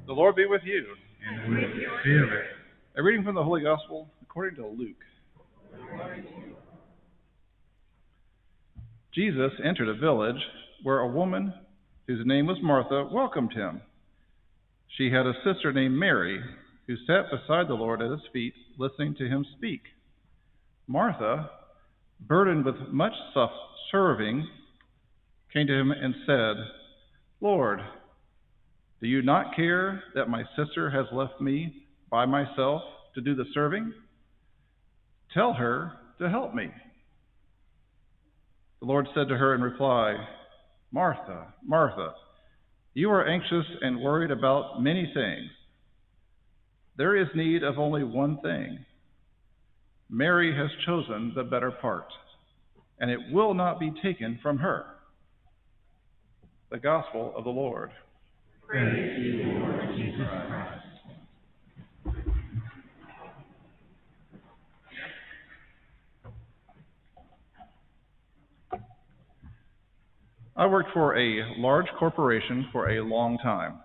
The Lord be with you. And with your spirit. A reading from the Holy Gospel according to Luke. Jesus entered a village where a woman whose name was Martha welcomed him. She had a sister named Mary who sat beside the Lord at his feet, listening to him speak. Martha, burdened with much serving, came to him and said, "Lord, do you not care that my sister has left me by myself to do the serving? Tell her to help me." The Lord said to her in reply, "Martha, Martha, you are anxious and worried about many things. There is need of only one thing. Mary has chosen the better part, and it will not be taken from her." The Gospel of the Lord. Praise to you, Lord Jesus Christ. I worked for a large corporation for a long time,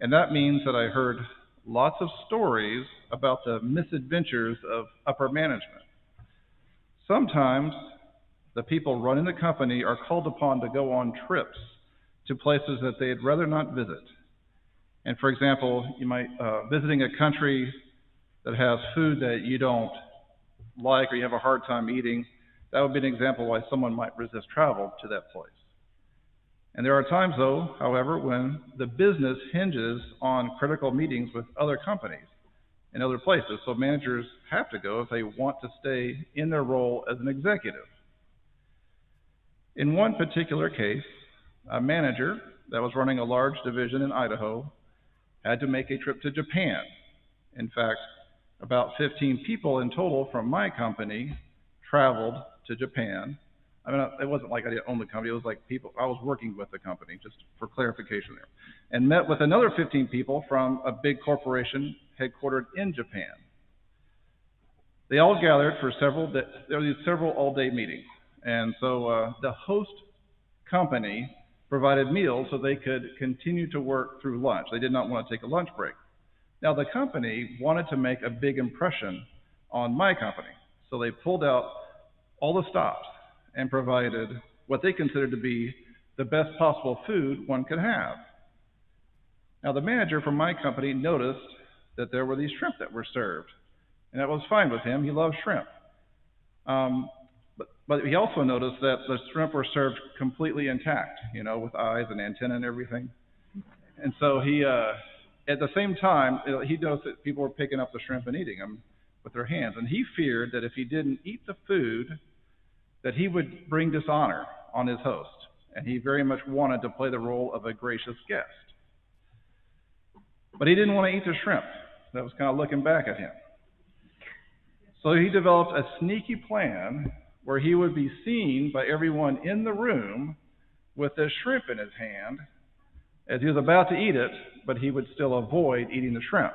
and that means that I heard lots of stories about the misadventures of upper management. Sometimes the people running the company are called upon to go on trips to places that they'd rather not visit. And for example, you might visiting a country that has food that you don't like or you have a hard time eating. That would be an example why someone might resist travel to that place. And there are times, though, however, when the business hinges on critical meetings with other companies in other places, so managers have to go if they want to stay in their role as an executive. In one particular case, a manager that was running a large division in Idaho had to make a trip to Japan. In fact, about 15 people in total from my company traveled to Japan. I mean, it wasn't like I didn't own the company. It was like people, I was working with the company, just for clarification there. And met with another 15 people from a big corporation headquartered in Japan. They all gathered for there were these several all-day meetings. And so the host company provided meals so they could continue to work through lunch. They did not want to take a lunch break. Now, the company wanted to make a big impression on my company. So they pulled out all the stops and provided what they considered to be the best possible food one could have. Now, the manager from my company noticed that there were these shrimp that were served, and that was fine with him. He loves shrimp. But he also noticed that the shrimp were served completely intact, with eyes and antenna and everything. And so he, at the same time, he noticed that people were picking up the shrimp and eating them with their hands. And he feared that if he didn't eat the food, that he would bring dishonor on his host. And he very much wanted to play the role of a gracious guest. But he didn't want to eat the shrimp. That was kind of looking back at him. So he developed a sneaky plan where he would be seen by everyone in the room with this shrimp in his hand as he was about to eat it, but he would still avoid eating the shrimp.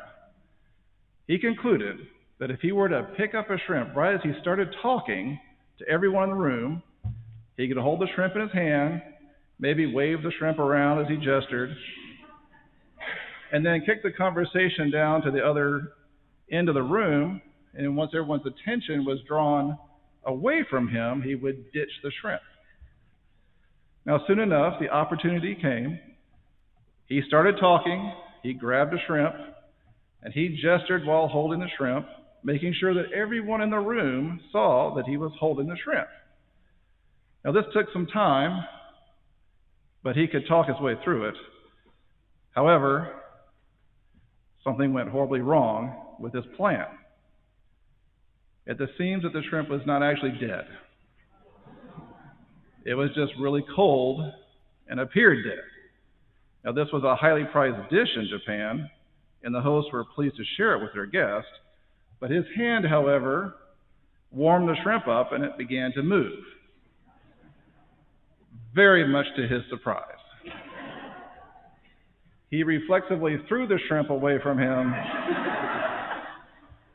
He concluded that if he were to pick up a shrimp right as he started talking to everyone in the room, he could hold the shrimp in his hand, maybe wave the shrimp around as he gestured, and then kick the conversation down to the other end of the room, and once everyone's attention was drawn away from him, he would ditch the shrimp. Now, soon enough, the opportunity came. He started talking, he grabbed a shrimp, and he gestured while holding the shrimp, making sure that everyone in the room saw that he was holding the shrimp. Now, this took some time, but he could talk his way through it. However, something went horribly wrong with his plan. It seems that the shrimp was not actually dead. It was just really cold and appeared dead. Now, this was a highly prized dish in Japan, and the hosts were pleased to share it with their guest. But his hand, however, warmed the shrimp up, and it began to move, very much to his surprise. He reflexively threw the shrimp away from him,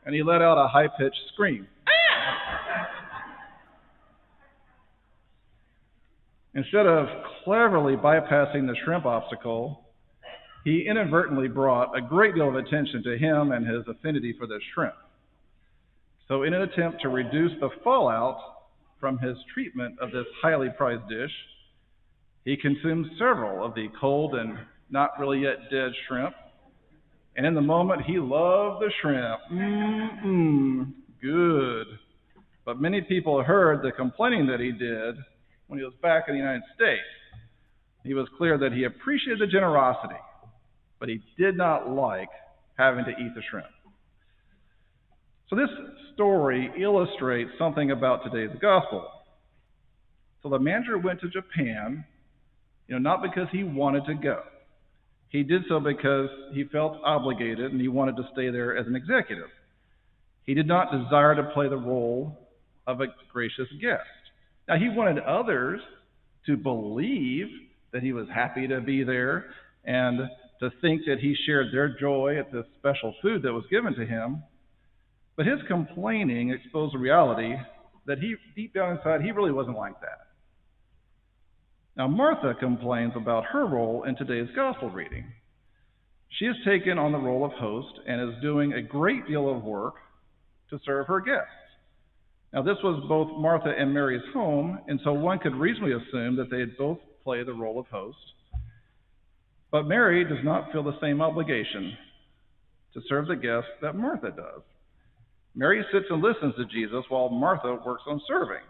and he let out a high-pitched scream. Instead of cleverly bypassing the shrimp obstacle, he inadvertently brought a great deal of attention to him and his affinity for the shrimp. So in an attempt to reduce the fallout from his treatment of this highly prized dish, he consumed several of the cold and not really yet dead shrimp. And in the moment, he loved the shrimp. Good. But many people heard the complaining that he did when he was back in the United States. He was clear that he appreciated the generosity, but he did not like having to eat the shrimp. So this story illustrates something about today's gospel. So the manager went to Japan, not because he wanted to go. He did so because he felt obligated and he wanted to stay there as an executive. He did not desire to play the role of a gracious guest. Now, he wanted others to believe that he was happy to be there and to think that he shared their joy at this special food that was given to him. But his complaining exposed the reality that deep down inside, he really wasn't like that. Now, Martha complains about her role in today's gospel reading. She has taken on the role of host and is doing a great deal of work to serve her guests. Now, this was both Martha and Mary's home, and so one could reasonably assume that they'd both play the role of host. But Mary does not feel the same obligation to serve the guests that Martha does. Mary sits and listens to Jesus while Martha works on serving.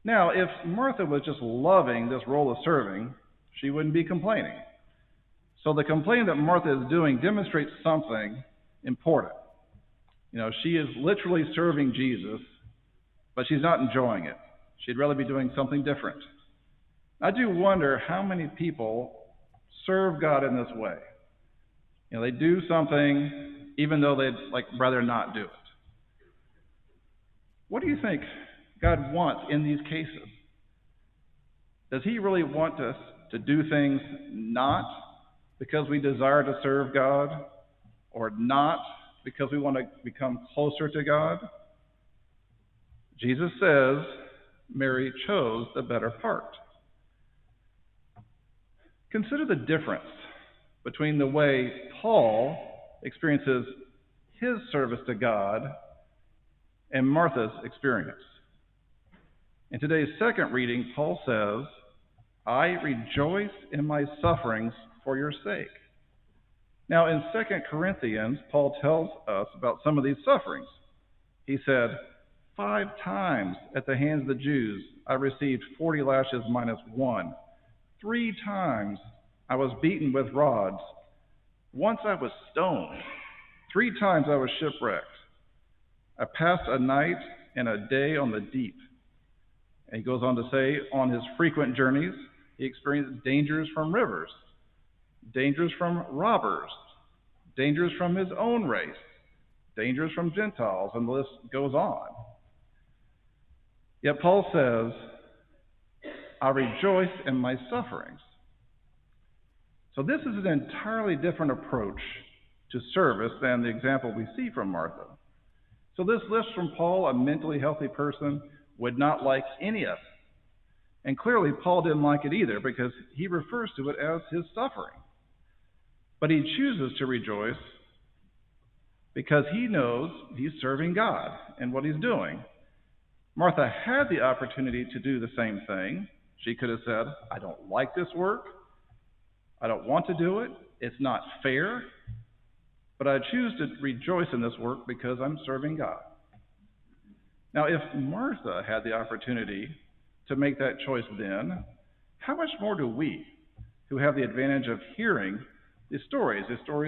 Now, if Martha was just loving this role of serving, she wouldn't be complaining. So the complaining that Martha is doing demonstrates something important. She is literally serving Jesus, but she's not enjoying it. She'd rather be doing something different. I do wonder how many people serve God in this way. They do something even though they'd rather not do it. What do you think God wants in these cases? Does he really want us to do things not because we desire to serve God or not because we want to become closer to God? Jesus says Mary chose the better part. Consider the difference between the way Paul experiences his service to God and Martha's experience. In today's second reading, Paul says, I rejoice in my sufferings for your sake. Now, in 2 Corinthians, Paul tells us about some of these sufferings. He said, 5 times at the hands of the Jews I received 40 lashes minus 1. 3 times I was beaten with rods. Once I was stoned. 3 times I was shipwrecked. I passed a night and a day on the deep. And he goes on to say, on his frequent journeys, he experienced dangers from rivers, dangers from robbers, dangers from his own race, dangers from Gentiles, and the list goes on. Yet Paul says, I rejoice in my sufferings. So this is an entirely different approach to service than the example we see from Martha. So this list from Paul, a mentally healthy person, would not like any of it. And clearly Paul didn't like it either because he refers to it as his suffering. But he chooses to rejoice because he knows he's serving God in what he's doing. Martha had the opportunity to do the same thing. She could have said, I don't like this work. I don't want to do it. It's not fair. But I choose to rejoice in this work because I'm serving God. Now, if Martha had the opportunity to make that choice then, how much more do we, who have the advantage of hearing the stories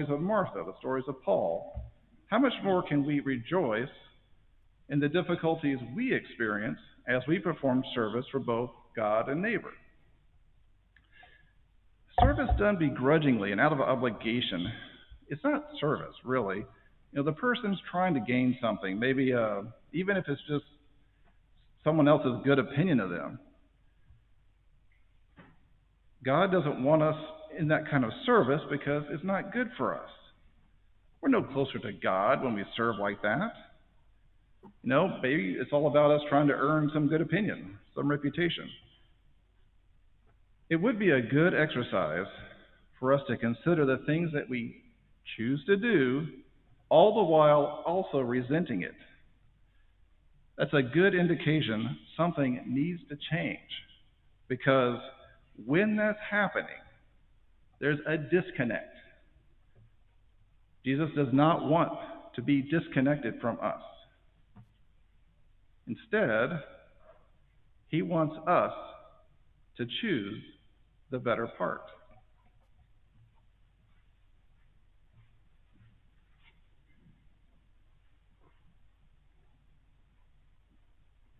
of Martha, the stories of Paul, how much more can we rejoice in the difficulties we experience as we perform service for both God and neighbor? Service done begrudgingly and out of obligation, it's not service, really. The person's trying to gain something, maybe even if it's just someone else's good opinion of them. God doesn't want us in that kind of service because it's not good for us. We're no closer to God when we serve like that. Maybe it's all about us trying to earn some good opinion, some reputation. It would be a good exercise for us to consider the things that we choose to do, all the while also resenting it. That's a good indication something needs to change, because when that's happening, there's a disconnect. Jesus does not want to be disconnected from us. Instead, he wants us to choose the better part.